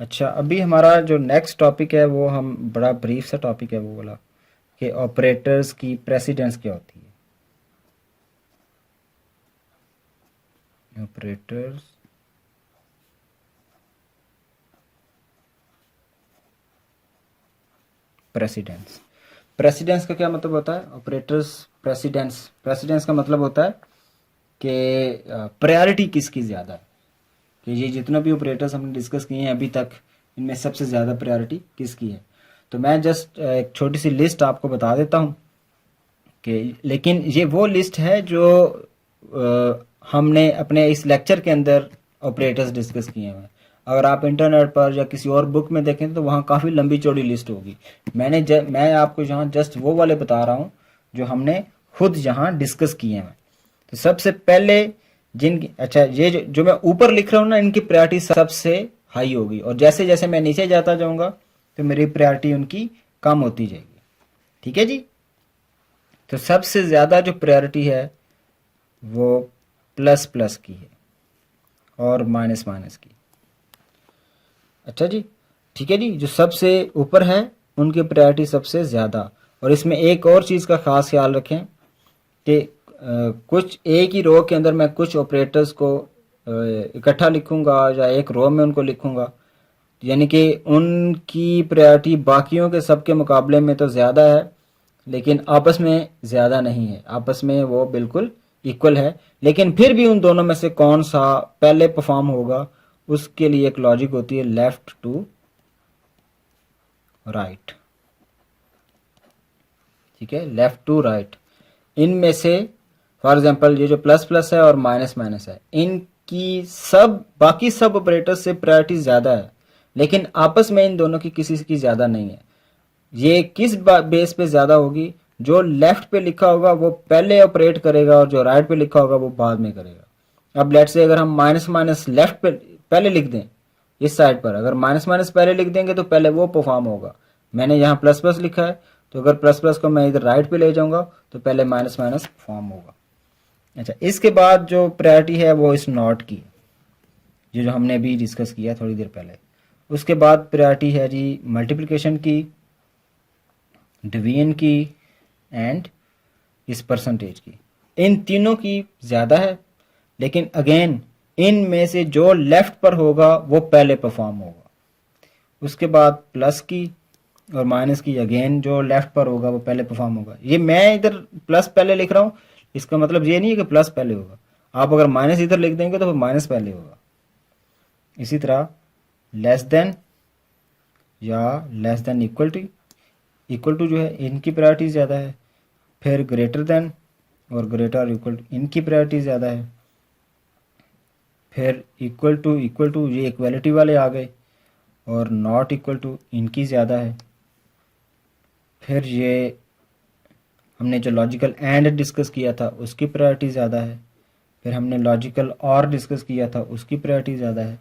अच्छा, अभी हमारा जो नेक्स्ट टॉपिक है वो हम बड़ा ब्रीफ सा टॉपिक है, वो बोला कि ऑपरेटर्स की प्रेसिडेंस क्या होती है। ऑपरेटर्स प्रेसिडेंस, प्रेसिडेंस का क्या मतलब होता है? ऑपरेटर्स प्रेसिडेंस, प्रेसिडेंस का मतलब होता है कि प्रायोरिटी किसकी ज़्यादा है, कि ये जितना भी ऑपरेटर्स हमने डिस्कस किए हैं अभी तक, इनमें सबसे ज़्यादा प्रायोरिटी किसकी है। तो मैं जस्ट एक छोटी सी लिस्ट आपको बता देता हूँ कि, लेकिन ये वो लिस्ट है जो हमने अपने इस लेक्चर के अंदर ऑपरेटर्स डिस्कस किए हैं। अगर आप इंटरनेट पर या किसी और बुक में देखें तो वहाँ काफ़ी लंबी चौड़ी लिस्ट होगी। मैं आपको यहाँ जस्ट वो वाले बता रहा हूँ जो हमने खुद यहाँ डिस्कस किए हैं। तो सबसे पहले अच्छा, ये जो मैं ऊपर लिख रहा हूँ ना, इनकी प्रायोरिटी सबसे हाई होगी, और जैसे जैसे मैं नीचे जाता जाऊँगा तो मेरी प्रायोरिटी उनकी कम होती जाएगी। ठीक है जी। तो सबसे ज़्यादा जो प्रायोरिटी है वो प्लस प्लस की है और माइनस माइनस की। अच्छा जी, ठीक है जी। जो सबसे ऊपर है उनकी प्रायोरिटी सबसे ज़्यादा। और इसमें एक और चीज़ का ख़ास ख्याल रखें कि कुछ एक ही रो के अंदर मैं कुछ ऑपरेटर्स को इकट्ठा लिखूंगा या एक रो में उनको लिखूंगा, यानी कि उनकी प्रायोरिटी बाकियों के सबके मुकाबले में तो ज़्यादा है, लेकिन आपस में ज़्यादा नहीं है। आपस में वो बिल्कुल इक्वल है, लेकिन फिर भी उन दोनों में से कौन सा पहले परफॉर्म होगा उसके लिए एक लॉजिक होती है, लेफ्ट टू राइट। ठीक है, लेफ्ट टू राइट। इनमें से फॉर एग्जांपल ये जो प्लस प्लस है और माइनस माइनस है, इनकी सब बाकी सब ऑपरेटर्स से प्रायोरिटी ज़्यादा है, लेकिन आपस में इन दोनों की किसी की ज़्यादा नहीं है। ये किस बेस पे ज़्यादा होगी? जो लेफ्ट पे लिखा होगा वो पहले ऑपरेट करेगा और जो राइट पे लिखा होगा वो बाद में करेगा। अब लेट से अगर हम माइनस माइनस लेफ्ट पे पहले लिख दें, इस साइड पर अगर माइनस माइनस पहले लिख देंगे तो पहले वो परफॉर्म होगा। मैंने यहाँ प्लस प्लस लिखा है, तो अगर प्लस प्लस को मैं इधर राइट पे ले जाऊंगा तो पहले माइनस माइनस फॉर्म होगा। अच्छा, इसके बाद जो प्रायोरिटी है वो इस नॉट की, जो जो हमने अभी डिस्कस किया थोड़ी देर पहले। उसके बाद प्रायोरिटी है जी मल्टीप्लिकेशन की, डिवीजन की एंड इस परसेंटेज की। इन तीनों की ज़्यादा है, लेकिन अगेन इन में से जो लेफ्ट पर होगा वो पहले परफॉर्म होगा। उसके बाद प्लस की और माइनस की, अगेन जो लेफ्ट पर होगा वो पहले परफॉर्म होगा। ये मैं इधर प्लस पहले लिख रहा हूँ, इसका मतलब ये नहीं है कि प्लस पहले होगा। आप अगर माइनस इधर लिख देंगे तो माइनस पहले होगा। इसी तरह लेस देन या लेस देन इक्वल टू जो है इनकी प्रायोरिटी ज़्यादा है। फिर ग्रेटर देन और ग्रेटर इक्वल टू, इनकी प्रायोरिटी ज़्यादा है। फिर इक्वल टू ये इक्वलिटी वाले आ गए, और नॉट इक्वल टू इनकी ज़्यादा है। फिर ये हमने जो लॉजिकल एंड डिस्कस किया था उसकी प्रायोरिटी ज़्यादा है। फिर हमने लॉजिकल और डिस्कस किया था उसकी प्रायोरिटी ज़्यादा है।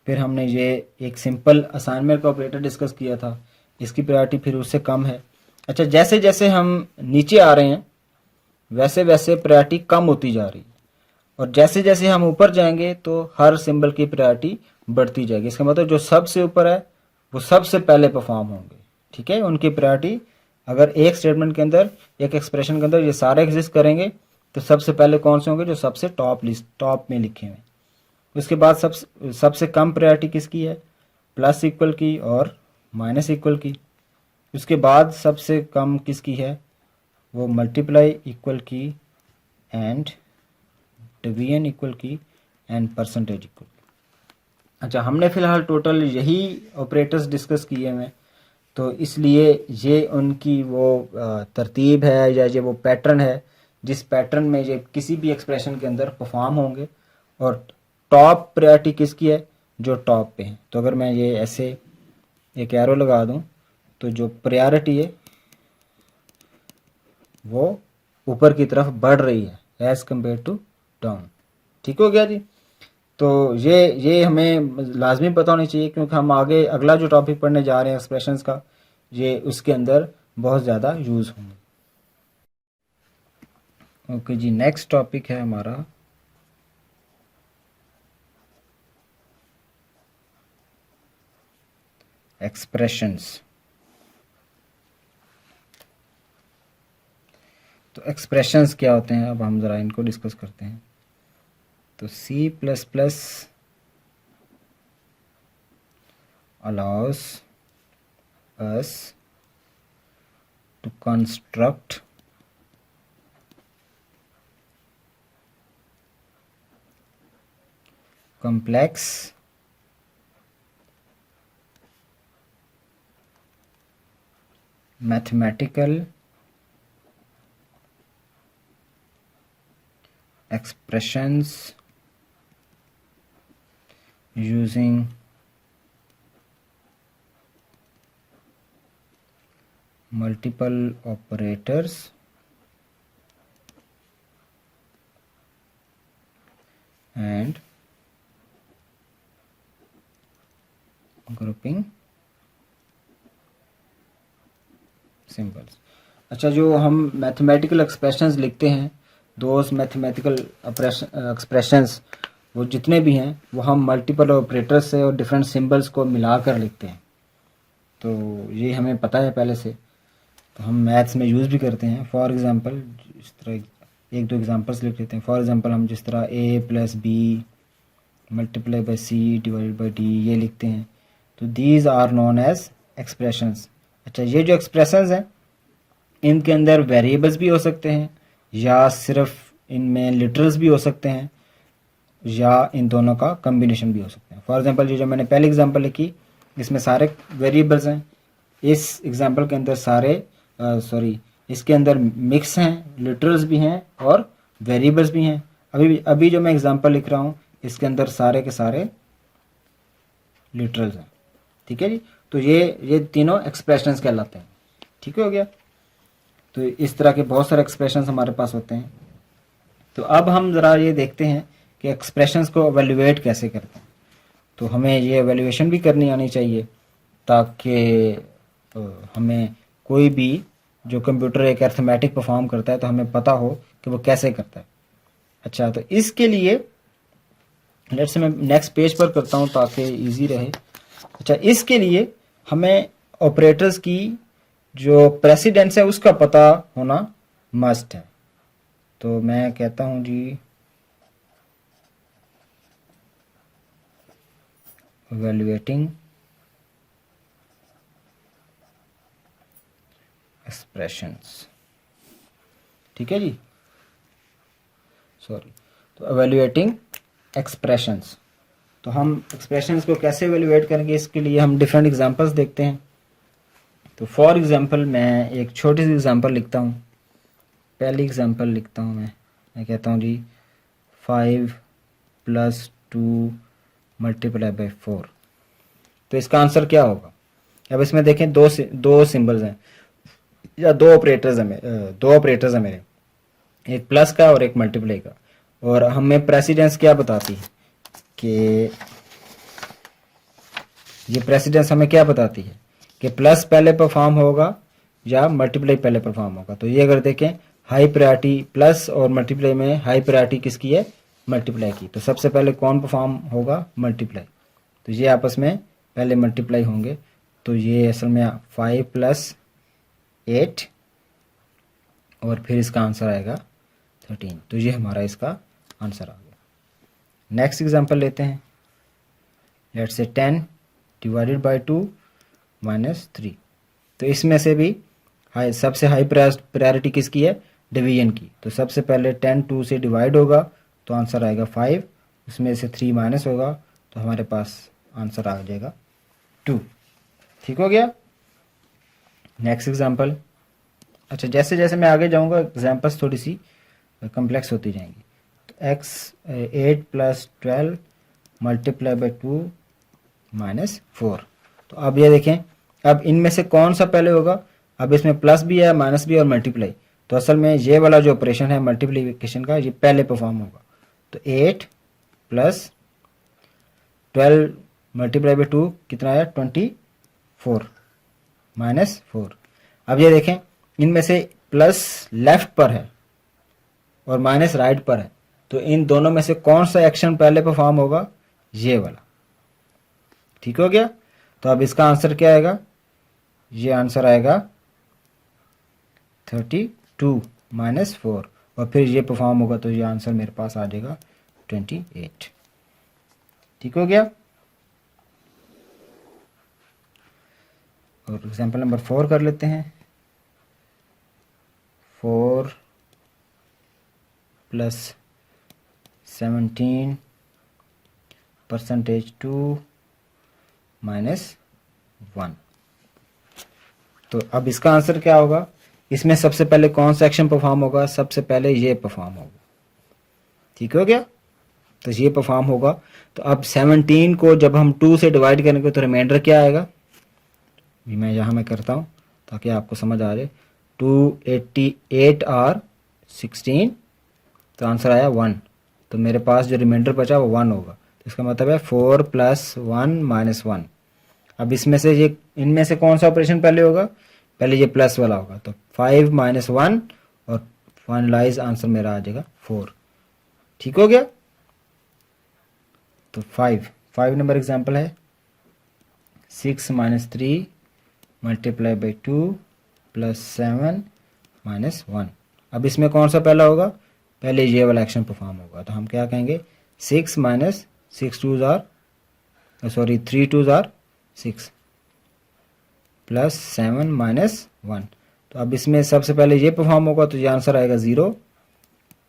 फिर हमने ये एक सिंपल असाइनमेंट का ऑपरेटर डिस्कस किया था, इसकी प्रायोरिटी फिर उससे कम है। अच्छा, जैसे जैसे हम नीचे आ रहे हैं वैसे वैसे प्रायोरिटी कम होती जा रही है, और जैसे जैसे हम ऊपर जाएंगे तो हर सिंबल की प्रायोरिटी बढ़ती जाएगी। इसका मतलब जो सबसे ऊपर है वो सबसे पहले परफॉर्म होंगे। ठीक है, उनकी प्रायोरिटी अगर एक स्टेटमेंट के अंदर, एक एक्सप्रेशन के अंदर ये सारे एग्जिस्ट करेंगे तो सबसे पहले कौन से होंगे? जो सबसे टॉप में लिखे हुए। उसके बाद सबसे कम प्रायोरिटी किसकी है? प्लस इक्वल की और माइनस इक्वल की। उसके बाद सबसे कम किसकी है? वो मल्टीप्लाई इक्वल की एंड डिवीजन इक्वल की एंड परसेंटेज इक्वल की। अच्छा, हमने फिलहाल टोटल यही ऑपरेटर्स डिस्कस किए हैं, तो इसलिए ये उनकी वो तरतीब है या ये वो पैटर्न है जिस पैटर्न में ये किसी भी एक्सप्रेशन के अंदर परफॉर्म होंगे। और टॉप प्रायोरिटी किसकी है? जो टॉप पे है। तो अगर मैं ये ऐसे एक एरो लगा दूं तो जो प्रायोरिटी है वो ऊपर की तरफ बढ़ रही है एज कम्पेयर टू डाउन। ठीक हो गया जी। तो ये हमें लाजमी पता होनी चाहिए, क्योंकि हम आगे अगला जो टॉपिक पढ़ने जा रहे हैं एक्सप्रेशंस का, ये उसके अंदर बहुत ज़्यादा यूज़ होंगे। ओके जी, नेक्स्ट टॉपिक है हमारा एक्सप्रेशंस। तो एक्सप्रेशंस क्या होते हैं, अब हम ज़रा इनको डिस्कस करते हैं। तो C++ allows us to construct complex mathematical expressions using multiple operators and grouping symbols। अच्छा, जो हम मैथमेटिकल एक्सप्रेशंस लिखते हैं, दोज मैथमेटिकल एक्सप्रेशंस वो जितने भी हैं वो हम मल्टीपल ऑपरेटर्स से और डिफरेंट सिंबल्स को मिलाकर लिखते हैं। तो ये हमें पता है पहले से, तो हम मैथ्स में यूज़ भी करते हैं। फॉर एग्ज़ाम्पल इस तरह एक दो एग्जांपल्स लिख लेते हैं। फॉर एग्ज़ाम्पल हम जिस तरह A+B multiply by C divided by D ये लिखते हैं, तो these are known as expressions. अच्छा, ये जो एक्सप्रेशंस हैं इनके अंदर वेरिएबल्स भी हो सकते हैं या सिर्फ इनमें लिटरल्स भी हो सकते हैं या इन दोनों का कम्बिनेशन भी हो सकते हैं। फॉर एग्जांपल ये जो मैंने पहली एग्जांपल लिखी इसमें सारे वेरिएबल्स हैं, इस एग्जांपल के अंदर इसके अंदर मिक्स हैं, लिटरल्स भी हैं और वेरिएबल्स भी हैं। अभी जो मैं एग्जांपल लिख रहा हूँ इसके अंदर सारे के सारे लिटरल्स हैं। ठीक है जी, तो ये तीनों एक्सप्रेशंस कहलाते हैं। ठीक हो गया। तो इस तरह के बहुत सारे एक्सप्रेशंस हमारे पास होते हैं। तो अब हम ज़रा ये देखते हैं कि एक्सप्रेशंस को एवेल्युएट कैसे करते हैं। तो हमें ये एवेल्युएशन भी करनी आनी चाहिए ताकि हमें कोई भी जो कंप्यूटर एक अरिथमेटिक परफॉर्म करता है तो हमें पता हो कि वो कैसे करता है। अच्छा, तो इसके लिए लेट्स से मैं नेक्स्ट पेज पर करता हूँ ताकि इजी रहे। अच्छा, इसके लिए हमें ऑपरेटर्स की जो प्रेसिडेंस है उसका पता होना मस्ट है। तो मैं कहता हूँ जी evaluating expressions। ठीक है जी, सॉरी। तो evaluating expressions, तो हम एक्सप्रेशंस को कैसे एवेल्युएट करेंगे इसके लिए हम डिफरेंट एग्जांपल्स देखते हैं। तो फॉर एग्जांपल मैं एक छोटी सी एग्जांपल लिखता हूँ। पहली एग्जांपल लिखता हूँ मैं कहता हूँ जी 5 + 2 मल्टीप्लाई बाई 4। तो इसका आंसर क्या होगा? अब इसमें देखें दो सिंबल्स हैं या दो ऑपरेटर्स हैं मेरे, एक प्लस का और एक मल्टीप्लाई का। और हमें प्रेसिडेंस क्या बताती है कि ये प्रेसिडेंस हमें क्या बताती है कि प्लस पहले परफॉर्म होगा या मल्टीप्लाई पहले परफॉर्म होगा। तो ये अगर देखें हाई प्रायोरिटी प्लस और मल्टीप्लाई में हाई प्रायोरिटी किसकी है? मल्टीप्लाई की। तो सबसे पहले कौन परफॉर्म होगा? मल्टीप्लाई। तो ये आपस में पहले मल्टीप्लाई होंगे। तो ये असल में 5 + 8 और फिर इसका आंसर आएगा 13। तो ये हमारा इसका आंसर आ गया। नेक्स्ट एग्जांपल लेते हैं। Let's say 10 divided by 2 -3। तो इसमें से भी सबसे हाई प्रायोरिटी किसकी है? डिवीजन की। तो सबसे पहले 10 2 से डिवाइड होगा तो आंसर आएगा 5, उसमें से 3 माइनस होगा तो हमारे पास आंसर आ जाएगा 2। ठीक हो गया। Next example. अच्छा, जैसे जैसे मैं आगे जाऊंगा एग्जांपल्स थोड़ी सी कम्प्लेक्स होती जाएंगी। तो 8 + 12 मल्टीप्लाई बाई 2 -4। तो अब ये देखें, अब इनमें से कौन सा पहले होगा? अब इसमें प्लस भी है, माइनस भी है और मल्टीप्लाई। तो असल में ये वाला जो ऑपरेशन है मल्टीप्लिकेशन का ये पहले परफॉर्म होगा। तो 8 + 12 मल्टीप्लाई बाई 2 कितना आया? 24 -4। अब ये देखें इनमें से प्लस लेफ्ट पर है और माइनस राइट पर है। तो इन दोनों में से कौन सा एक्शन पहले परफॉर्म होगा? ये वाला। ठीक हो गया। तो अब इसका आंसर क्या आएगा, ये आंसर आएगा 32 माइनस 4, और फिर ये परफॉर्म होगा तो ये आंसर मेरे पास आ जाएगा 28। ठीक हो गया। और एग्जाम्पल नंबर 4 कर लेते हैं। 4 प्लस 17 परसेंटेज 2 माइनस 1। तो अब इसका आंसर क्या होगा, इसमें सबसे पहले कौन सा एक्शन परफॉर्म होगा, सबसे पहले ये परफॉर्म होगा। ठीक हो गया, तो ये परफॉर्म होगा। तो अब 17 को जब हम 2 से डिवाइड करेंगे तो रिमाइंडर क्या आएगा, भी मैं यहाँ मैं करता हूँ ताकि आपको समझ आ जाए। 288 और 16, तो आंसर आया 1। तो मेरे पास जो रिमाइंडर बचा वो 1 होगा। तो इसका मतलब है 4 प्लस 1 माइनस 1। अब इसमें से ये इनमें से कौन सा ऑपरेशन पहले होगा, पहले ये प्लस वाला होगा। तो 5 माइनस 1 और फाइनलाइज आंसर मेरा आ जाएगा 4। ठीक हो गया। तो 5 नंबर एग्जाम्पल है 6 minus 3 multiply by 2 plus 7 minus 1। अब इसमें कौन सा पहला होगा, पहले ये वाला एक्शन परफॉर्म होगा। तो हम क्या कहेंगे 6 minus 6 2 are sorry 3 2 are 6 plus 7 minus 1। तो अब इसमें सबसे पहले ये परफॉर्म होगा तो ये आंसर आएगा 0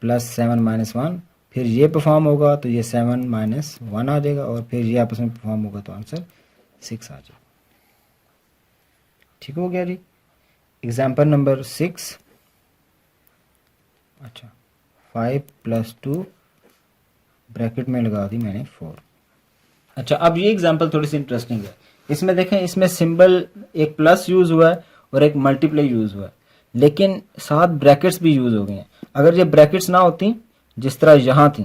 प्लस 7 माइनस 1। फिर ये परफॉर्म होगा तो ये 7 माइनस 1 आ जाएगा, और फिर ये आपस में परफॉर्म होगा तो आंसर 6 आ जाएगा। ठीक हो गया जी। Example number 6। अच्छा 5 प्लस 2 ब्रैकेट में लगा दी मैंने 4। अच्छा अब ये एग्जाम्पल थोड़ी सी इंटरेस्टिंग है। इसमें देखें, इसमें सिंबल एक प्लस यूज हुआ है और एक मल्टीप्लाई यूज हुआ है, लेकिन साथ ब्रैकेट्स भी यूज हो गए हैं। अगर ये ब्रैकेट्स ना होती, जिस तरह यहाँ थी,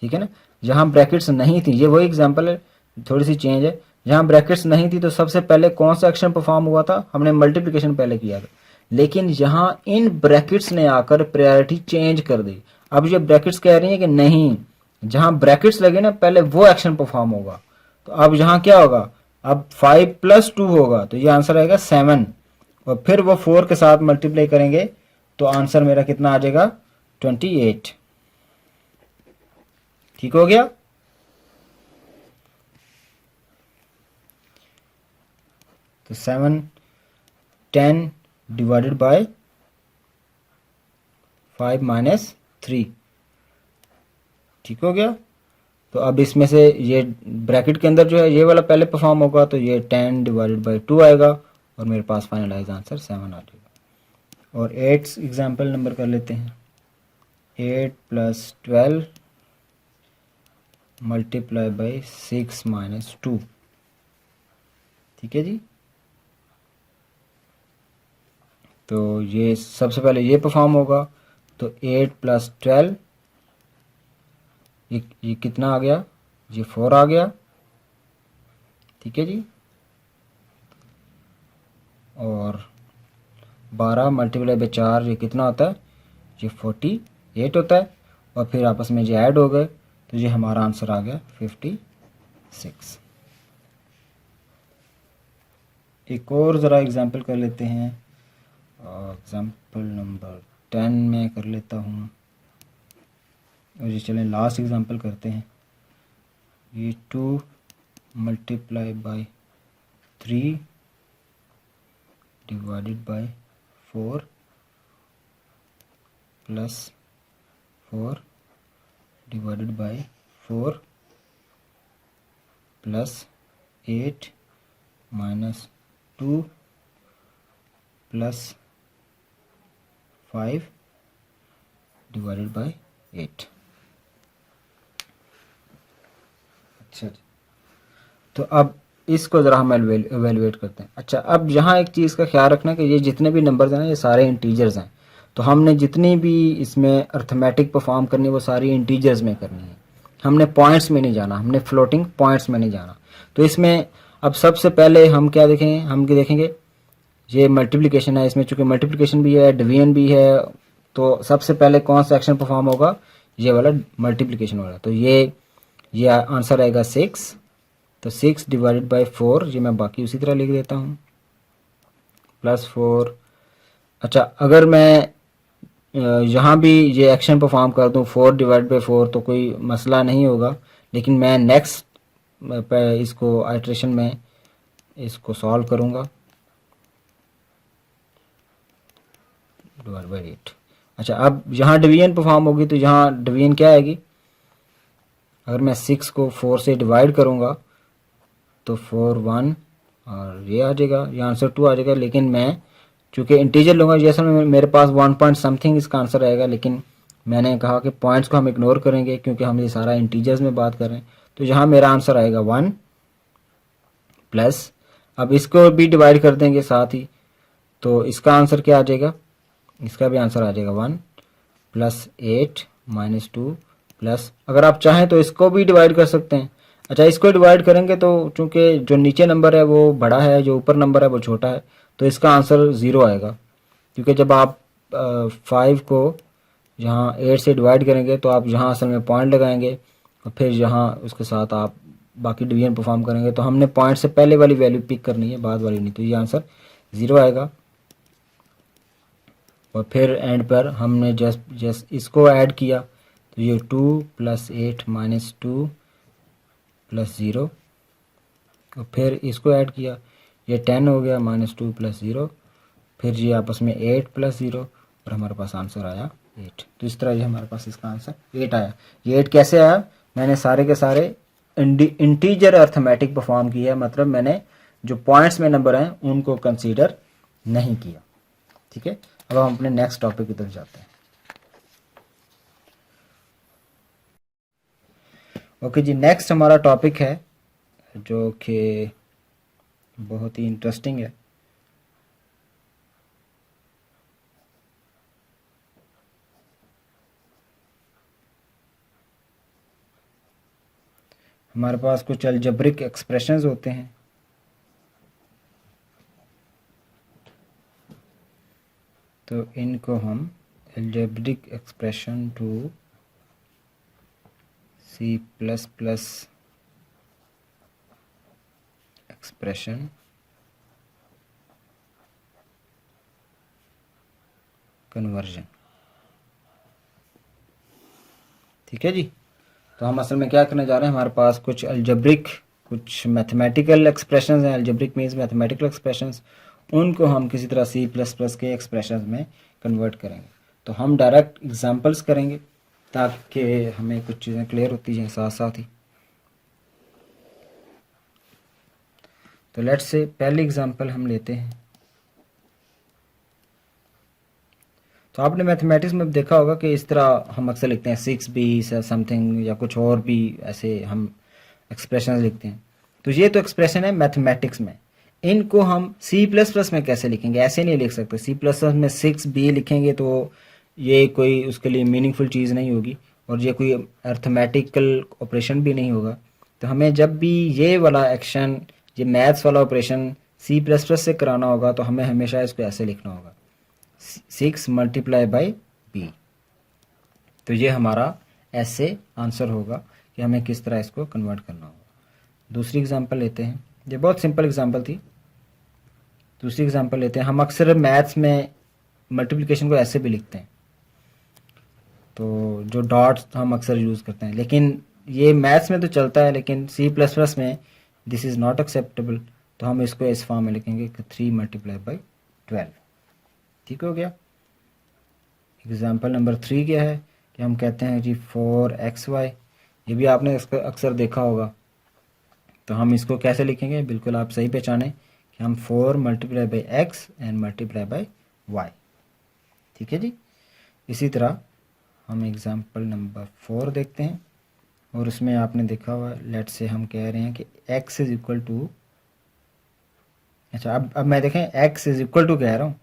ठीक है ना, जहाँ ब्रैकेट्स नहीं थी, ये वही एग्जाम्पल है, थोड़ी सी चेंज है। जहाँ ब्रैकेट्स नहीं थी तो सबसे पहले कौन सा एक्शन परफॉर्म हुआ था, हमने मल्टीप्लिकेशन पहले किया था। लेकिन यहाँ इन ब्रैकेट्स ने आकर प्रायोरिटी चेंज कर दी। अब ये ब्रैकेट्स कह रही है कि नहीं, जहाँ ब्रैकेट्स लगे ना पहले वो एक्शन परफॉर्म होगा। तो अब यहाँ क्या होगा, अब 5 प्लस 2 होगा तो ये आंसर आएगा 7, और फिर वो 4 के साथ मल्टीप्लाई करेंगे तो आंसर मेरा कितना आ जाएगा 28। ठीक हो गया। तो 7 10 डिवाइडेड बाय 5 माइनस 3। ठीक हो गया। तो अब इसमें से ये ब्रैकेट के अंदर जो है ये वाला पहले परफॉर्म होगा तो ये 10 डिवाइडेड बाई 2 आएगा, और मेरे पास फाइनलाइज आंसर 7 आ जाएगा। और 8 एग्जाम्पल नंबर कर लेते हैं। 8 प्लस 12 मल्टीप्लाई बाई 6 माइनस 2। ठीक है जी। तो ये सबसे पहले ये परफॉर्म होगा तो 8 प्लस 12, ये कितना आ गया, ये 4 आ गया। ठीक है जी। और 12 मल्टीप्लाई बाई 4 ये कितना होता है, ये 48 होता है, और फिर आपस में ये ऐड हो गए तो ये हमारा आंसर आ गया 56। एक और ज़रा एग्जांपल कर लेते हैं। एग्जांपल नंबर 10 में कर लेता हूँ, और ये चलें लास्ट एग्जांपल करते हैं। ये 2 multiply by 3 divided by 4 plus 4 divided by 4 plus 8 minus 2 plus 5 divided by 8। अच्छा जी। तो अब इसको ज़रा हम एवेलुएट करते हैं। अच्छा अब यहाँ एक चीज़ का ख्याल रखना कि ये जितने भी नंबर्स हैं ना ये सारे इंटीजर्स हैं, तो हमने जितनी भी इसमें अर्थमेटिक परफॉर्म करनी है वो सारी इंटीजर्स में करनी है। हमने पॉइंट्स में नहीं जाना, हमने फ्लोटिंग पॉइंट्स में नहीं जाना। तो इसमें अब सबसे पहले हम क्या देखेंगे, हम क्या देखेंगे, ये मल्टीप्लिकेशन है, इसमें चूंकि मल्टीप्लिकेशन भी है डिवीजन भी है, तो सबसे पहले कौन सा एक्शन परफॉर्म होगा, ये वाला मल्टीप्लिकेशन वाला। तो ये आंसर आएगा 6, तो 6 डिवाइडेड बाई 4, ये मैं बाकी उसी तरह लिख देता हूँ, प्लस 4। अच्छा, अगर मैं यहाँ भी ये एक्शन परफॉर्म कर दूँ 4 डिवाइड बाई 4 तो कोई मसला नहीं होगा, लेकिन मैं नेक्स्ट इसको आइट्रेशन में इसको सॉल्व करूँगा, डिवाइड बाई 8। अच्छा, अब यहाँ डिवीजन परफॉर्म होगी तो यहाँ डिवीजन क्या आएगी, अगर मैं 6 को 4 से डिवाइड करूँगा तो 4 1 और ये आ जाएगा, ये आंसर 2 आ जाएगा। लेकिन मैं चूँकि इंटीजर लूँगा, जैसे मेरे पास 1 पॉइंट समथिंग इसका आंसर आएगा, लेकिन मैंने कहा कि पॉइंट्स को हम इग्नोर करेंगे क्योंकि हम ये सारा इंटीजर्स में बात कर रहे हैं। तो यहाँ मेरा आंसर आएगा 1 प्लस, अब इसको भी डिवाइड कर देंगे साथ ही, तो इसका आंसर क्या आ जाएगा, इसका भी आंसर आ जाएगा 1 प्लस 8 माइनस 2 प्लस, अगर आप चाहें तो इसको भी डिवाइड कर सकते हैं। अच्छा, इसको डिवाइड करेंगे तो चूंकि जो नीचे नंबर है वो बड़ा है, जो ऊपर नंबर है वो छोटा है, तो इसका आंसर 0 आएगा, क्योंकि जब आप 5 को यहाँ 8 से डिवाइड करेंगे तो आप यहाँ असल में पॉइंट लगाएंगे और फिर यहाँ उसके साथ आप बाकी डिवीजन परफॉर्म करेंगे, तो हमने पॉइंट से पहले वाली वैल्यू पिक करनी है, बाद वाली नहीं, तो ये आंसर 0 आएगा। और फिर एंड पर हमने जस्ट इसको ऐड किया तो ये 2 प्लस 8 माइनस 2 प्लस 0, और फिर इसको ऐड किया, ये 10 हो गया, माइनस 2 प्लस 0, फिर ये आपस में 8 प्लस 0, और हमारे पास आंसर आया 8। तो इस तरह ये हमारे पास इसका आंसर 8 आया। ये 8 कैसे आया, मैंने सारे के सारे इंटीजर अर्थमेटिक परफॉर्म किया, मतलब मैंने जो पॉइंट्स में नंबर हैं उनको कंसीडर नहीं किया। ठीक है, अब हम अपने नेक्स्ट टॉपिक की तरफ जाते हैं। ओके जी, नेक्स्ट हमारा टॉपिक है जो कि बहुत ही इंटरेस्टिंग है। हमारे पास कुछ अलजेब्रिक एक्सप्रेशंस होते हैं, तो इनको हम algebraic expression to C++ expression conversion, ठीक है जी। तो हम असल में क्या करने जा रहे हैं, हमारे पास कुछ अलजेब्रिक, कुछ मैथमेटिकल एक्सप्रेशंस हैं, अलजेब्रिक मीन्स मैथमेटिकल एक्सप्रेशंस, उनको हम किसी तरह C++ के एक्सप्रेशंस में कन्वर्ट करेंगे। तो हम डायरेक्ट एग्जांपल्स करेंगे ताकि हमें कुछ चीज़ें क्लियर होती जाएं साथ साथ ही। तो लेट्स से पहली एग्जांपल हम लेते हैं। तो आपने मैथमेटिक्स में देखा होगा कि इस तरह हम अक्सर लिखते हैं 6b समथिंग या कुछ और भी ऐसे हम एक्सप्रेशन लिखते हैं। तो ये तो एक्सप्रेशन है मैथमेटिक्स में, इनको हम C++ में कैसे लिखेंगे, ऐसे नहीं लिख सकते। C++ में 6b लिखेंगे तो ये कोई उसके लिए मीनिंगफुल चीज़ नहीं होगी और ये कोई अर्थमेटिकल ऑपरेशन भी नहीं होगा। तो हमें जब भी ये वाला एक्शन, ये मैथ्स वाला ऑपरेशन C++ से कराना होगा तो हमें हमेशा इसको ऐसे लिखना होगा 6 मल्टीप्लाई बाई b। तो ये हमारा ऐसे आंसर होगा कि हमें किस तरह इसको कन्वर्ट करना होगा। दूसरी एग्जांपल लेते हैं, ये बहुत सिंपल एग्जांपल थी। दूसरी एग्जांपल लेते हैं, हम अक्सर मैथ्स में मल्टीप्लिकेशन को ऐसे भी लिखते हैं, तो जो डॉट्स हम अक्सर यूज़ करते हैं, लेकिन ये मैथ्स में तो चलता है लेकिन C++ में दिस इज़ नॉट एक्सेप्टेबल। तो हम इसको इस फॉर्म में लिखेंगे कि 3 मल्टीप्लाई बाई 12। ठीक हो गया। एग्जाम्पल नंबर 3 क्या है कि हम कहते हैं जी 4xy, ये भी आपने अक्सर देखा होगा। तो हम इसको कैसे लिखेंगे, बिल्कुल आप सही पहचाने कि हम 4 multiply by X and multiply by Y. ठीक है जी। इसी तरह हम एग्जाम्पल नंबर 4 देखते हैं और उसमें आपने देखा हुआ, लेट से हम कह रहे हैं कि x इज इक्वल टू, अच्छा अब मैं देखें x इज इक्वल टू कह रहा हूँ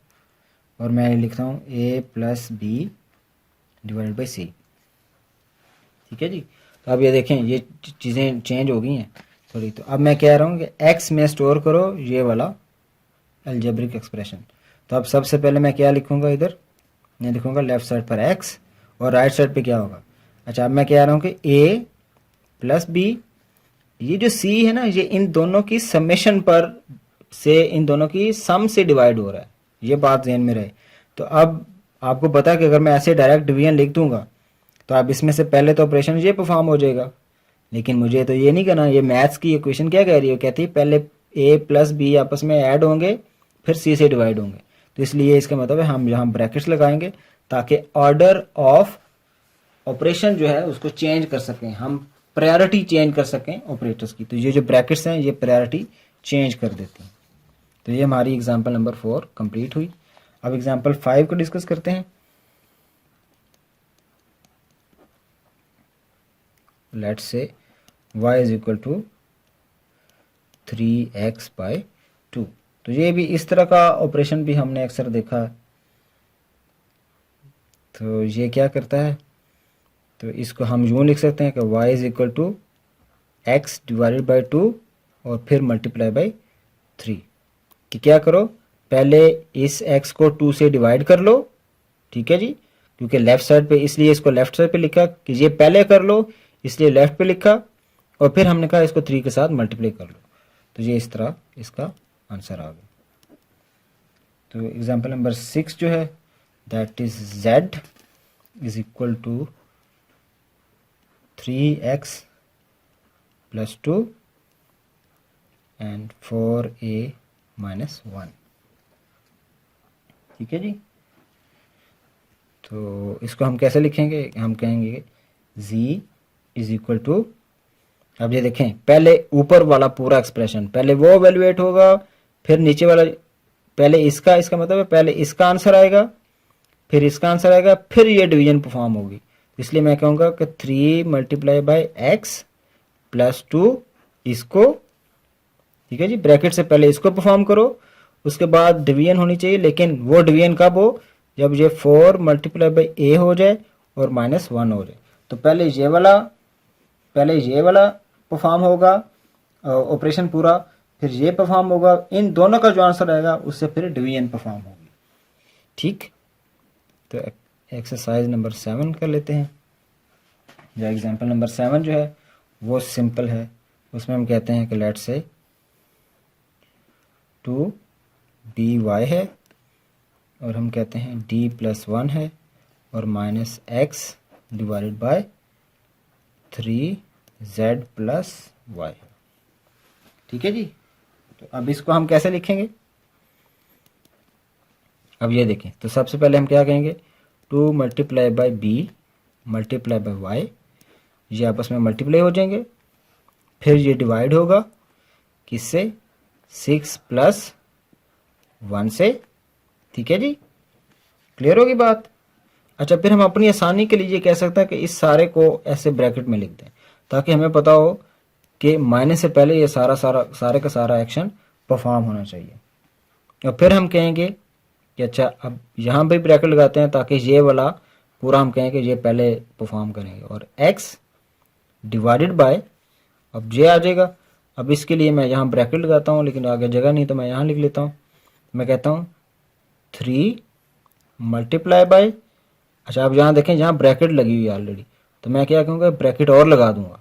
और मैं लिखता हूँ a plus b divided by c. ठीक है जी। तो अब ये देखें ये चीज़ें चेंज हो गई हैं थोड़ी। तो अब मैं कह रहा हूँ कि x में स्टोर करो ये वाला अलजेब्रिक एक्सप्रेशन। तो अब सबसे पहले मैं क्या लिखूँगा, इधर मैं लिखूँगा लेफ्ट साइड पर x और राइट साइड पे क्या होगा। अच्छा अब मैं कह रहा हूँ कि a प्लस बी ये जो c है ना, ये इन दोनों की समेशन पर से, इन दोनों की सम से डिवाइड हो रहा है, ये बात ध्यान में रहे। तो अब आपको पता है कि अगर मैं ऐसे डायरेक्ट डिवीजन लिख दूंगा तो अब इसमें से पहले तो ऑपरेशन ये परफॉर्म हो जाएगा, लेकिन मुझे तो ये नहीं करना। ये मैथ्स की इक्वेशन क्या कह रही है, कहती है पहले a प्लस बी आपस में ऐड होंगे फिर c से डिवाइड होंगे। तो इसलिए इसका मतलब है हम यहाँ ब्रैकेट्स लगाएंगे ताकि ऑर्डर ऑफ ऑपरेशन जो है उसको चेंज कर सकें, हम प्रायोरिटी चेंज कर सकें ऑपरेटर्स की। तो ये जो ब्रैकेट्स हैं ये प्रायोरिटी चेंज कर देती हैं। तो ये हमारी एग्जांपल नंबर 4 कंप्लीट हुई। अब एग्जांपल 5 को डिस्कस करते हैं। Let's say y is equal to 3x/2। तो ये भी इस तरह का ऑपरेशन भी हमने अक्सर देखा है। तो ये क्या करता है, तो इसको हम यूँ लिख सकते हैं कि y is equal to x divided by 2 और फिर मल्टीप्लाई बाई 3। कि क्या करो, पहले इस x को 2 से डिवाइड कर लो, ठीक है जी, क्योंकि लेफ्ट साइड पे, इसलिए इसको लेफ्ट साइड पे लिखा कि ये पहले कर लो, इसलिए लेफ्ट पे लिखा, और फिर हमने कहा इसको 3 के साथ मल्टीप्लाई कर लो। तो ये इस तरह इसका आंसर आ गया। तो एग्जांपल नंबर 6 जो है that is z is equal to 3x plus 2 and 4a minus 1। ठीक है जी। तो इसको हम कैसे लिखेंगे, हम कहेंगे z इज इक्वल टू, अब ये देखें पहले ऊपर वाला पूरा एक्सप्रेशन, पहले वो एवेल्युएट होगा, फिर नीचे वाला, पहले इसका मतलब है पहले इसका आंसर आएगा, फिर इसका आंसर आएगा, फिर ये डिवीजन परफॉर्म होगी। इसलिए मैं कहूँगा कि 3 मल्टीप्लाई बाई एक्स प्लस 2 इसको, ठीक है जी, ब्रैकेट से पहले इसको परफॉर्म करो, उसके बाद डिवीजन होनी चाहिए, लेकिन वो डिवीजन कब हो, जब ये 4 मल्टीप्लाई बाई ए हो जाए और माइनस 1 हो जाए। तो पहले ये वाला परफॉर्म होगा ऑपरेशन पूरा, फिर ये परफॉर्म होगा, इन दोनों का जो आंसर आएगा उससे फिर डिवीजन परफॉर्म होगी। ठीक, तो एक्सरसाइज नंबर 7 कर लेते हैं। जो एग्जांपल नंबर 7 जो है वो सिंपल है। उसमें हम कहते हैं कि लेट्स से 2dy है और हम कहते हैं d प्लस 1 है और minus x divided by 3z plus y है। ठीक है जी। तो अब इसको हम कैसे लिखेंगे, अब ये देखें, तो सबसे पहले हम क्या कहेंगे, 2 multiply by B multiply by Y, ये आपस में मल्टीप्लाई हो जाएंगे, फिर ये डिवाइड होगा किससे, 6 प्लस 1 से। ठीक है जी, क्लियर होगी बात। अच्छा, फिर हम अपनी आसानी के लिए ये कह सकते हैं कि इस सारे को ऐसे ब्रैकेट में लिख दें ताकि हमें पता हो कि माइनस से पहले ये सारे का सारा एक्शन परफॉर्म होना चाहिए। और फिर हम कहेंगे कि अच्छा अब यहाँ भी ब्रैकेट लगाते हैं ताकि ये वाला पूरा हम कहें कि ये पहले परफॉर्म करेंगे, और x डिवाइडेड बाय, अब ये आ जाएगा। अब इसके लिए मैं यहाँ ब्रैकेट लगाता हूँ, लेकिन आगे जगह नहीं तो मैं यहाँ लिख लेता हूँ। मैं कहता हूँ 3 मल्टीप्लाई बाय, अच्छा अब यहाँ देखें यहाँ ब्रैकेट लगी हुई है ऑलरेडी, तो मैं क्या कहूँगा, ब्रैकेट और लगा दूंगा,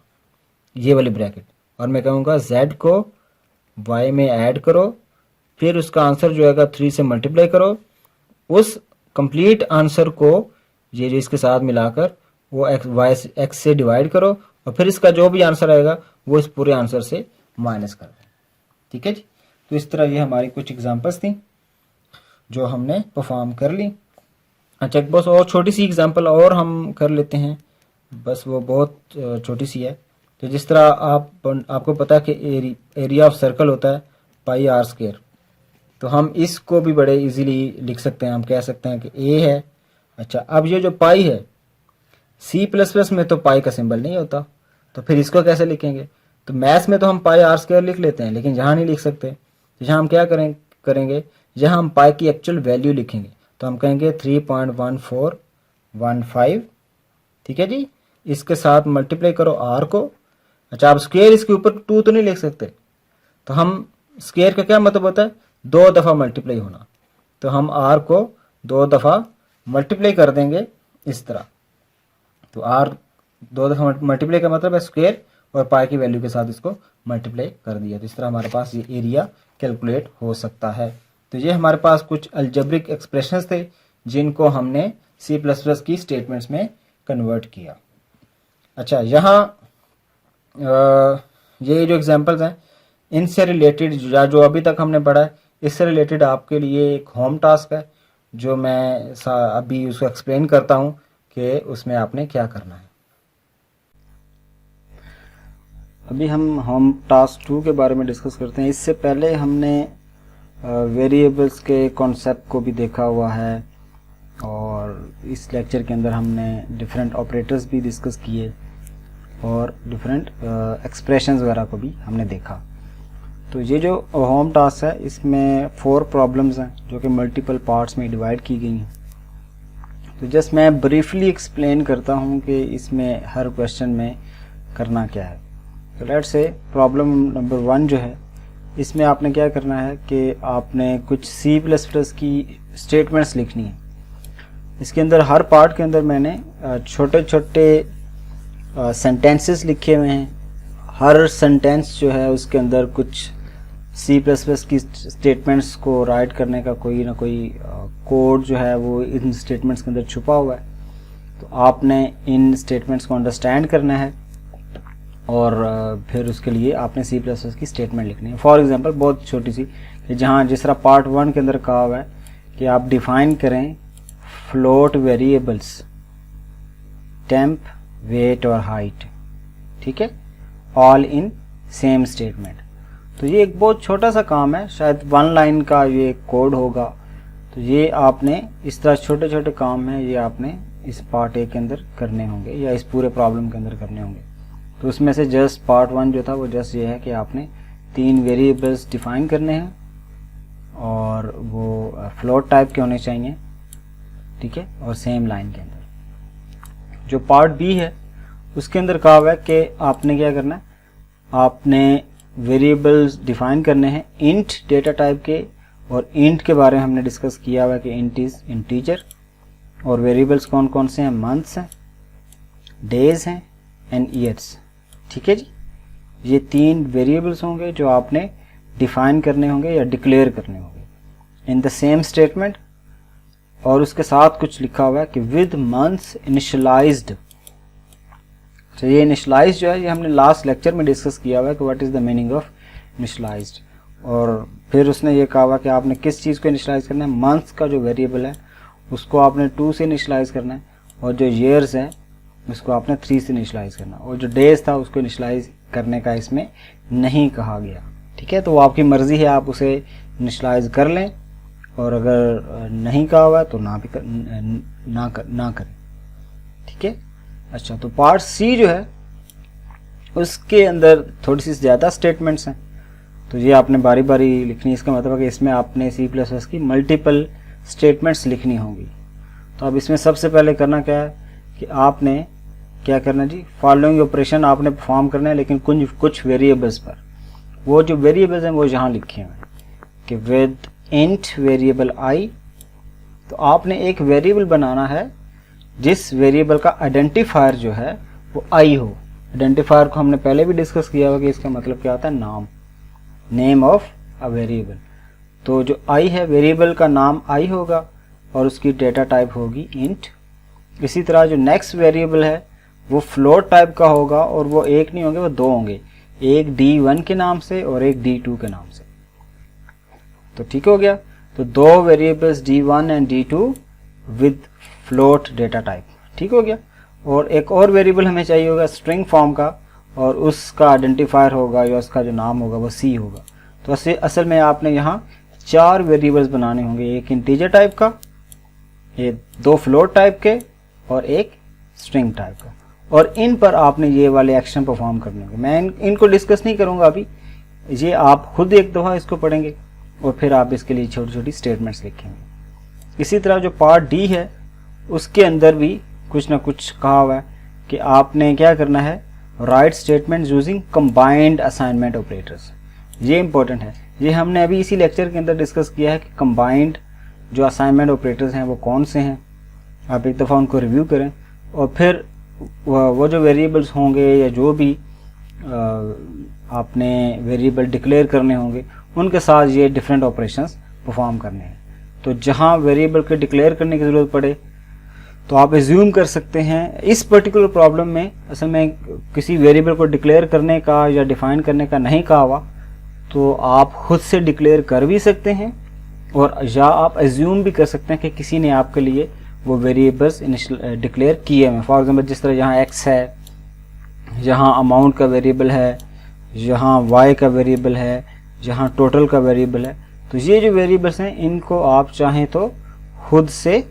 ये वाली ब्रैकेट, और मैं कहूँगा z को y में ऐड करो, फिर उसका आंसर जो आएगा 3 से मल्टीप्लाई करो, उस कंप्लीट आंसर को ये जो इसके साथ मिलाकर वो x से डिवाइड करो, और फिर इसका जो भी आंसर आएगा वो इस पूरे आंसर से माइनस कर दो। ठीक है जी। तो इस तरह ये हमारी कुछ एग्जांपल्स थी जो हमने परफॉर्म कर ली। अच्छा, एक बस और छोटी सी एग्जांपल और हम कर लेते हैं, बस वो बहुत छोटी सी है। तो जिस तरह आपको पता है कि एरिया ऑफ सर्कल होता है पाई आर स्क्वायर, तो हम इसको भी बड़े इजीली लिख सकते हैं। हम कह सकते हैं कि ए है। अच्छा, अब ये जो पाई है, सी प्लस प्लस में तो पाई का सिंबल नहीं होता, तो फिर इसको कैसे लिखेंगे। तो मैथ्स में तो हम पाई आर स्क्वायर लिख लेते हैं, लेकिन यहाँ नहीं लिख सकते। तो यहाँ हम क्या करेंगे, यहाँ हम पाई की एक्चुअल वैल्यू लिखेंगे। तो हम कहेंगे 3.1415। ठीक है जी, इसके साथ मल्टीप्लाई करो आर को। अच्छा, आप स्क्वायर इसके ऊपर 2 तो नहीं लिख सकते, तो हम स्क्वायर का क्या मतलब होता है, 2 दफ़ा मल्टीप्लाई होना। तो हम आर को 2 दफ़ा मल्टीप्लाई कर देंगे इस तरह। तो आर 2 दफ़ा मल्टीप्लाई का मतलब है स्क्वायर, और पाई की वैल्यू के साथ इसको मल्टीप्लाई कर दिया। तो इस तरह हमारे पास ये एरिया कैलकुलेट हो सकता है। तो ये हमारे पास कुछ अलजेब्रिक एक्सप्रेशंस थे जिनको हमने C++ की स्टेटमेंट्स में कन्वर्ट किया। अच्छा, यहाँ ये जो एग्जांपल्स हैं इनसे रिलेटेड या जो अभी तक हमने पढ़ा है इससे रिलेटेड आपके लिए एक होम टास्क है जो मैं अभी उसको एक्सप्लेन करता हूँ कि उसमें आपने क्या करना है। अभी हम होम टास्क 2 के बारे में डिस्कस करते हैं। इससे पहले हमने वेरिएबल्स के कॉन्सेप्ट को भी देखा हुआ है और इस लेक्चर के अंदर हमने डिफरेंट ऑपरेटर्स भी डिस्कस किए और डिफरेंट एक्सप्रेशंस वगैरह को भी हमने देखा। तो ये जो होम टास्क है इसमें 4 प्रॉब्लम्स हैं जो कि मल्टीपल पार्ट्स में डिवाइड की गई हैं। तो जस्ट मैं ब्रीफली एक्सप्लेन करता हूँ कि इसमें हर क्वेश्चन में करना क्या है। तो लेट्स से प्रॉब्लम नंबर 1 जो है इसमें आपने क्या करना है कि आपने कुछ C++ की स्टेटमेंट्स लिखनी है। इसके अंदर हर पार्ट के अंदर मैंने छोटे छोटे सेंटेंसेस लिखे हुए हैं। हर सेंटेंस जो है उसके अंदर कुछ C++ की स्टेटमेंट्स को राइट करने का कोई ना कोई कोड जो है वो इन स्टेटमेंट्स के अंदर छुपा हुआ है। तो आपने इन स्टेटमेंट्स को अंडरस्टैंड करना है और फिर उसके लिए आपने C++ की स्टेटमेंट लिखनी है। फॉर एग्जांपल बहुत छोटी सी, जहाँ जिस तरह पार्ट 1 के अंदर कहा हुआ है कि आप डिफाइन करें फ्लोट वेरिएबल्स टेम्प, वेट और हाइट, ठीक है, ऑल इन सेम स्टेटमेंट। तो ये एक बहुत छोटा सा काम है, शायद 1 लाइन का ये कोड होगा। तो ये आपने इस तरह छोटे छोटे काम है ये आपने इस पार्ट 1 के अंदर करने होंगे या इस पूरे प्रॉब्लम के अंदर करने होंगे। तो उसमें से जस्ट पार्ट 1 जो था वो जस्ट ये है कि आपने 3 वेरिएबल्स डिफाइन करने हैं और वो फ्लोट टाइप के होने चाहिए, ठीक है, और सेम लाइन के अंदर। जो पार्ट बी है उसके अंदर कहा हुआ है कि आपने क्या करना है, आपने वेरिएबल्स डिफाइन करने हैं इंट डेटा टाइप के। और इंट के बारे में हमने डिस्कस किया हुआ है कि इंट इज इंटीजर। और वेरिएबल्स कौन कौन से हैं, मंथ्स हैं, डेज हैं एंड ईयर्स, ठीक है जी। ये 3 वेरिएबल्स होंगे जो आपने डिफाइन करने होंगे या डिक्लेयर करने होंगे इन द सेम स्टेटमेंट। और उसके साथ कुछ लिखा हुआ है कि विद मंथ्स इनिशियलाइज्ड। तो ये इनिशियलाइज जो है ये हमने लास्ट लेक्चर में डिस्कस किया हुआ है कि what is the meaning of initialised. और फिर उसने ये कहा हुआ कि आपने किस चीज़ को इनिशियलाइज करना है, मंथ्स का जो वेरिएबल है उसको आपने 2 से इनिशियलाइज करना है और जो ईयर्स है उसको आपने 3 से इनिशियलाइज करना है। और जो डेज था उसको इनिशियलाइज करने का इसमें नहीं कहा गया, ठीक है। तो वो आपकी मर्जी है, आप उसे इनिशियलाइज कर लें और अगर नहीं कहा हुआ है तो ना करें, ठीक है। अच्छा, तो पार्ट सी जो है उसके अंदर थोड़ी सी ज़्यादा स्टेटमेंट्स हैं। तो ये आपने बारी बारी लिखनी है। इसका मतलब है कि इसमें आपने C++ की मल्टीपल स्टेटमेंट्स लिखनी होंगी। तो अब इसमें सबसे पहले करना क्या है कि आपने क्या करना जी, फॉलोइंग ऑपरेशन आपने परफॉर्म करना है लेकिन कुछ वेरिएबल्स पर। वो जो वेरिएबल्स हैं वो यहाँ लिखे हुए हैं कि विद इंट वेरिएबल आई। तो आपने एक वेरिएबल बनाना है जिस वेरिएबल का आइडेंटिफायर जो है वो आई हो। आइडेंटिफायर को हमने पहले भी डिस्कस किया हुआ कि इसका मतलब क्या होता है, नाम, नेम ऑफ अ वेरिएबल। तो जो आई है वेरिएबल का नाम आई होगा और उसकी डेटा टाइप होगी इंट। इसी तरह जो नेक्स्ट वेरिएबल है वो फ्लोट टाइप का होगा और वो एक नहीं होंगे, वो 2 होंगे, एक D1 के नाम से और एक D2 के नाम से। तो ठीक हो गया। तो 2 variables D1 and D2 with float data type, ठीक हो गया। और एक और वेरिएबल हमें चाहिए होगा स्ट्रिंग फॉर्म का और उसका आइडेंटिफायर होगा या उसका जो नाम होगा वो C होगा। तो असल में आपने यहाँ 4 वेरिएबल्स बनाने होंगे, एक इंटीजर टाइप का, ये 2 फ्लोट टाइप के और एक स्ट्रिंग टाइप का। और इन पर आपने ये वाले एक्शन परफॉर्म करने होंगे। मैं इनको डिस्कस नहीं करूँगा अभी, ये आप खुद एक दफ़ा इसको पढ़ेंगे और फिर आप इसके लिए छोटी छोटी स्टेटमेंट्स लिखेंगे। इसी तरह जो पार्ट डी है उसके अंदर भी कुछ ना कुछ कहा हुआ है कि आपने क्या करना है, right statement using combined assignment operators. ये इंपॉर्टेंट है, ये हमने अभी इसी लेक्चर के अंदर डिस्कस किया है कि कंबाइंड जो असाइनमेंट ऑपरेटर्स हैं वो कौन से हैं। आप एक दफ़ा उनको रिव्यू करें और फिर वो जो वेरिएबल्स होंगे या जो भी आपने वेरिएबल डिक्लेयर करने होंगे, उनके साथ ये डिफरेंट ऑपरेशंस परफॉर्म करने हैं। तो जहाँ वेरिएबल के डिक्लेयर करने की ज़रूरत पड़े तो आप एज्यूम कर सकते हैं इस पर्टिकुलर प्रॉब्लम में असल में किसी वेरिएबल को डिक्लेयर करने का या डिफाइन करने का नहीं कहा हुआ, तो आप खुद से डिक्लेयर कर भी सकते हैं और या आप एज्यूम भी कर सकते हैं कि किसी ने आपके लिए वो वेरिएबल्स इनिशियल डिक्लेयर किए हैं। फॉर एग्जांपल जिस तरह यहाँ एक्स है, यहाँ अमाउंट का वेरिएबल है, यहाँ वाई का वेरिएबल है, यहाँ टोटल का वेरिएबल है। तो ये जो वेरिएबल्स हैं इनको आप चाहें तो खुद से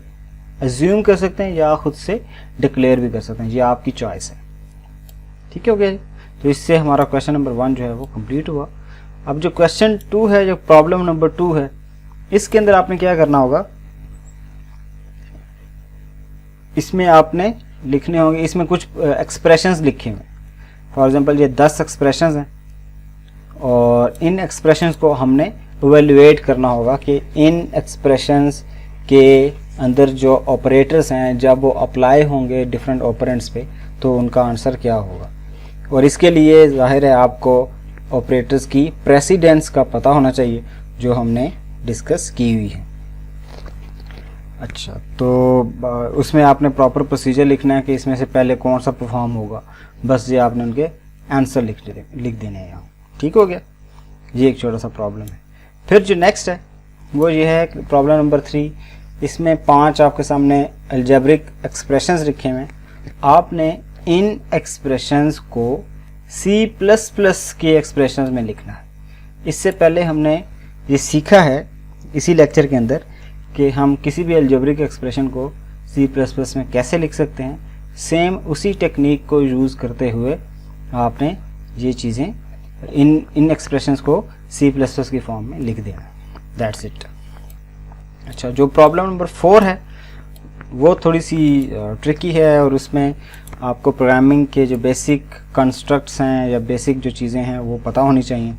एज्यूम कर सकते हैं या खुद से डिक्लेयर भी कर सकते हैं, ये आपकी चॉइस है। ठीक है, हो गया। तो इससे हमारा क्वेश्चन नंबर 1 जो है वो कंप्लीट हुआ। अब जो क्वेश्चन 2 है, जो प्रॉब्लम नंबर 2 है, इसके अंदर आपने क्या करना होगा, इसमें आपने लिखने होंगे, इसमें कुछ एक्सप्रेशंस लिखे हुए। फॉर एग्जांपल ये 10 एक्सप्रेशंस हैं और इन एक्सप्रेशंस को हमने इवेल्युएट करना होगा कि इन एक्सप्रेशंस के अंदर जो ऑपरेटर्स हैं जब वो अप्लाई होंगे डिफरेंट ऑपरेंड्स पे तो उनका आंसर क्या होगा। और इसके लिए जाहिर है आपको ऑपरेटर्स की प्रेसिडेंस का पता होना चाहिए जो हमने डिस्कस की हुई है। अच्छा, तो उसमें आपने प्रॉपर प्रोसीजर लिखना है कि इसमें से पहले कौन सा परफॉर्म होगा, बस ये आपने उनके आंसर लिख देने हैं यहाँ। ठीक हो गया, ये एक छोटा सा प्रॉब्लम है। फिर जो नेक्स्ट है वो ये है प्रॉब्लम नंबर 3। इसमें 5 आपके सामने अलजेब्रिक एक्सप्रेशंस लिखे हुए हैं। आपने इन एक्सप्रेशंस को C++ के एक्सप्रेशंस में लिखना है। इससे पहले हमने ये सीखा है इसी लेक्चर के अंदर कि हम किसी भी अलजेब्रिक एक्सप्रेशन को C++ में कैसे लिख सकते हैं। सेम उसी टेक्निक को यूज़ करते हुए आपने ये चीज़ें इन एक्सप्रेशंस को C++ की फॉर्म में लिख देना। That's it. अच्छा, जो प्रॉब्लम नंबर 4 है वो थोड़ी सी ट्रिकी है और उसमें आपको प्रोग्रामिंग के जो बेसिक कंस्ट्रक्ट्स हैं या बेसिक जो चीज़ें हैं वो पता होनी चाहिए।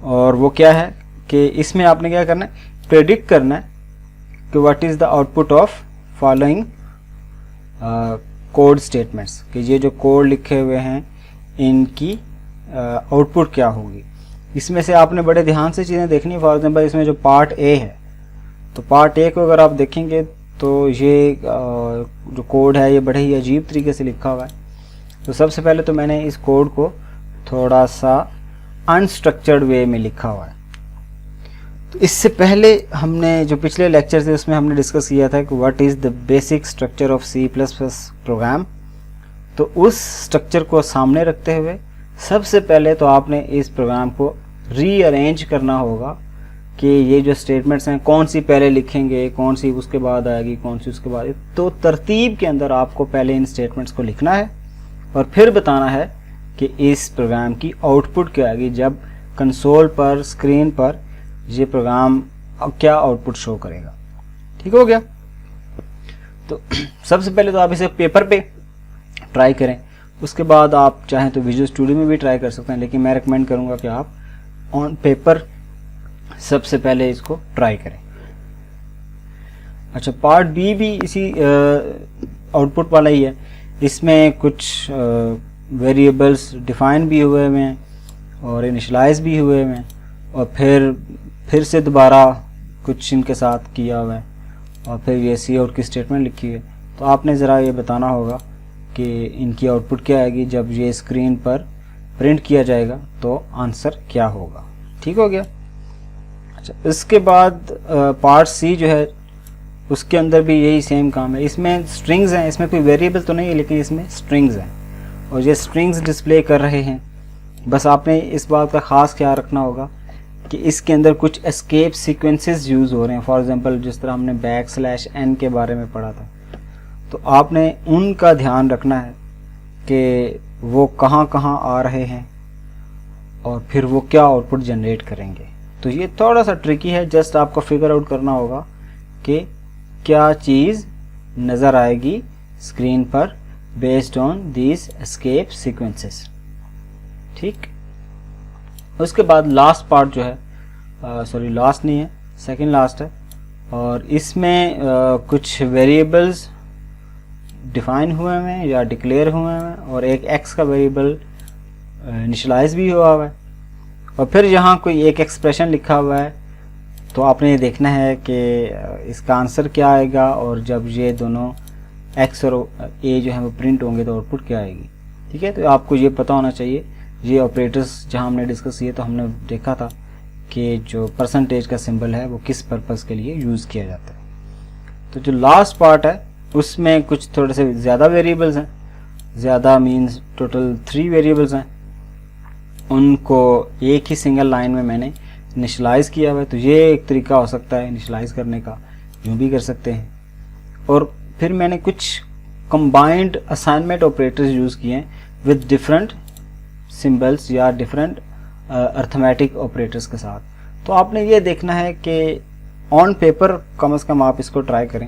और वो क्या है कि इसमें आपने क्या करना है, प्रेडिक्ट करना है कि what is the output of following code statements, कि ये जो कोड लिखे हुए हैं इनकी आउटपुट क्या होगी। इसमें से आपने बड़े ध्यान से चीज़ें देखनी। फॉर एग्जांपल इसमें जो पार्ट ए है, तो पार्ट ए को अगर आप देखेंगे तो ये जो कोड है ये बड़े ही अजीब तरीके से लिखा हुआ है। तो सबसे पहले तो मैंने इस कोड को थोड़ा सा अनस्ट्रक्चर्ड वे में लिखा हुआ है। तो इससे पहले हमने जो पिछले लेक्चर थे उसमें हमने डिस्कस किया था कि what is the basic structure of C++ program. तो उस स्ट्रक्चर को सामने रखते हुए सबसे पहले तो आपने इस प्रोग्राम को रीअरेंज करना होगा कि ये जो स्टेटमेंट्स हैं कौन सी पहले लिखेंगे, कौन सी उसके बाद आएगी, कौन सी उसके बाद। तो तरतीब के अंदर आपको पहले इन स्टेटमेंट्स को लिखना है और फिर बताना है कि इस प्रोग्राम की आउटपुट क्या आएगी जब कंसोल पर, स्क्रीन पर ये प्रोग्राम क्या आउटपुट शो करेगा। ठीक हो गया। तो सबसे पहले तो आप इसे पेपर पे ट्राई करें, उसके बाद आप चाहें तो विजुअल स्टूडियो में भी ट्राई कर सकते हैं, लेकिन मैं रेकमेंड करूंगा कि आप ऑन पेपर सबसे पहले इसको ट्राई करें। अच्छा, पार्ट बी भी इसी आउटपुट वाला ही है। इसमें कुछ वेरिएबल्स डिफाइन भी हुए हुए हैं और इनिशियलाइज भी हुए हुए हैं और फिर से दोबारा कुछ इनके साथ किया हुआ है और फिर ये सी आउट की स्टेटमेंट लिखी है। तो आपने ज़रा ये बताना होगा कि इनकी आउटपुट क्या आएगी जब ये स्क्रीन पर प्रिंट किया जाएगा, तो आंसर क्या होगा। ठीक हो गया। अच्छा, इसके बाद पार्ट सी जो है उसके अंदर भी यही सेम काम है। इसमें स्ट्रिंग्स हैं, इसमें कोई वेरिएबल तो नहीं है लेकिन इसमें स्ट्रिंग्स हैं और ये स्ट्रिंग्स डिस्प्ले कर रहे हैं। बस आपने इस बात का ख़ास ख्याल रखना होगा कि इसके अंदर कुछ एस्केप सीक्वेंसेस यूज़ हो रहे हैं। फॉर एग्जांपल जिस तरह हमने \n के बारे में पढ़ा था, तो आपने उनका ध्यान रखना है कि वो कहाँ कहाँ आ रहे हैं और फिर वो क्या आउटपुट जनरेट करेंगे। तो ये थोड़ा सा ट्रिकी है, जस्ट आपको फिगर आउट करना होगा कि क्या चीज़ नज़र आएगी स्क्रीन पर based on these escape sequences. ठीक, उसके बाद लास्ट पार्ट जो है, सॉरी लास्ट नहीं है, सेकंड लास्ट है, और इसमें कुछ वेरिएबल्स डिफाइन हुए हैं या डिक्लेयर हुए हैं, और एक एक्स का वेरिएबल इनिशियलाइज भी हुआ है, और फिर यहाँ कोई एक एक्सप्रेशन लिखा हुआ है, तो आपने ये देखना है कि इसका आंसर क्या आएगा, और जब ये दोनों एक्स और ए जो है वो प्रिंट होंगे तो आउटपुट क्या आएगी। ठीक है, तो आपको ये पता होना चाहिए। ये ऑपरेटर्स जहाँ हमने डिस्कस किए तो हमने देखा था कि जो परसेंटेज का सिंबल है वो किस पर्पज़ के लिए यूज़ किया जाता है। तो जो लास्ट पार्ट है उसमें कुछ थोड़े से ज़्यादा वेरिएबल्स हैं, ज़्यादा मीन्स टोटल 3 वेरिएबल्स हैं, उनको एक ही सिंगल लाइन में मैंने इनिशियलाइज़ किया हुआ है। तो ये एक तरीका हो सकता है इनिशियलाइज़ करने का, यूँ भी कर सकते हैं। और फिर मैंने कुछ कंबाइंड असाइनमेंट ऑपरेटर्स यूज़ किए हैं विद डिफरेंट सिंबल्स या डिफरेंट अर्थमेटिक ऑपरेटर्स के साथ। तो आपने ये देखना है कि ऑन पेपर कम से कम आप इसको ट्राई करें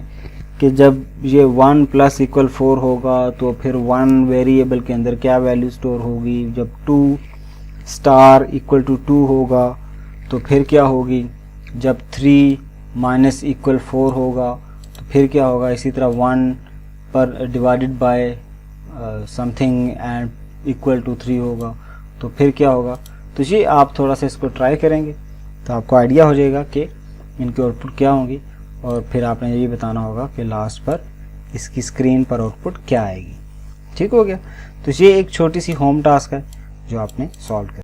कि जब ये 1 + = 4 होगा तो फिर 1 वेरिएबल के अंदर क्या वैल्यू स्टोर होगी, जब 2 * 2 होगा तो फिर क्या होगी, जब 3 - = 4 होगा तो फिर क्या होगा, इसी तरह 1 पर डिवाइडेड बाय समथिंग एंड =3 होगा तो फिर क्या होगा। तो ये आप थोड़ा सा इसको ट्राई करेंगे तो आपको आइडिया हो जाएगा कि इनकी आउटपुट क्या होंगी, और फिर आपने ये भी बताना होगा कि लास्ट पर इसकी स्क्रीन पर आउटपुट क्या आएगी। ठीक हो गया। तो ये एक छोटी सी होम टास्क है जो आपने सॉल्व कर